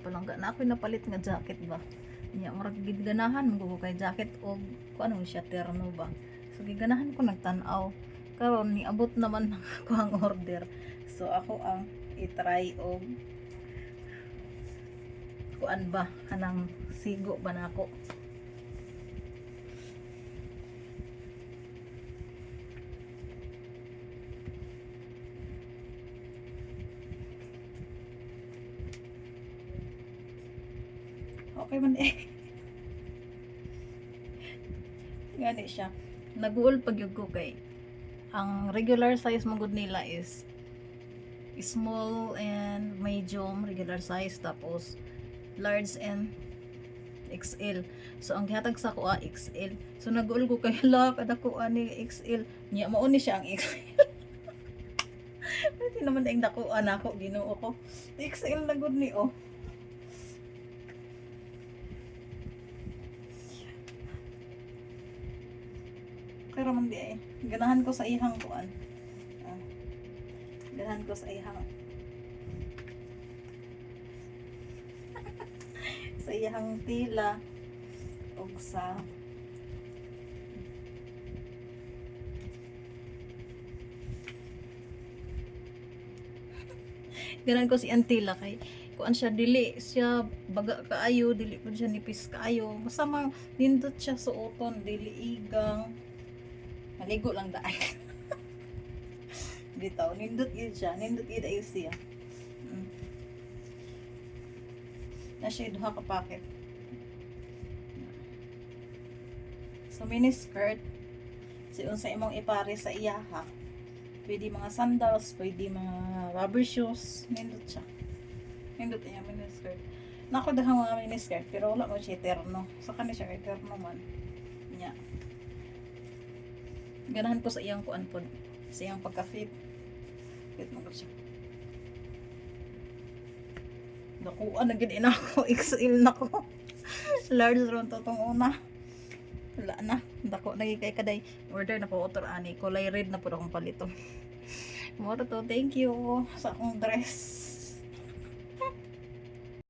palangga na ako napalit nga jacket ba. Nya murag gidganahan mo ko kay jacket og kuan mo siya terno ba. So giganahan ko nagtan-aw. Karon niabot naman ako ang order. So ako ang i-try og kuan ba kanang sigo ba nako. Okay man eh. Gani siya. Naguol pag yun ko kay ang regular size mo gud nila is small and medium regular size tapos large and XL. So ang gihatag sa ko XL. So naguol ko kay hala kada ko ani XL. Nya mao ni siya ang XL. Pwede naman ang dako ako Ginoo ko. XL na gud ni oh. Pero man di eh. Ganahan ko sa ihang kuan. Ah, ganahan ko sa ihang sa ihang tila o sa ganahan ko si Antila kay kuan siya dili siya baga kaayo dili pud siya nipis kaayo masama nindot siya suoton dili igang maligo lang daan. Bitaw, nindot yun siya. Nindot yun ayo siya. Na siya duha ka packet. So, mini skirt. So, sa imong ipare sa iya ha. Pwede mga sandals, pwede mga rubber shoes. Nindot siya. Nindot niya mini skirt. Nako dahang mga mini skirt, pero wala mo siya terno. Sa kanya siya terno man. Nya. Ganahan ko sa iyang kuan pod. Sa iyang pagka-fit. Fit mo ko siya. Nakuha na gid ako. XL na ko. Large ron to tong una. Wala na. Dako na kay kaday. Order na po author ani. Kulay red na po akong palito. Moro to. Thank you sa akong dress.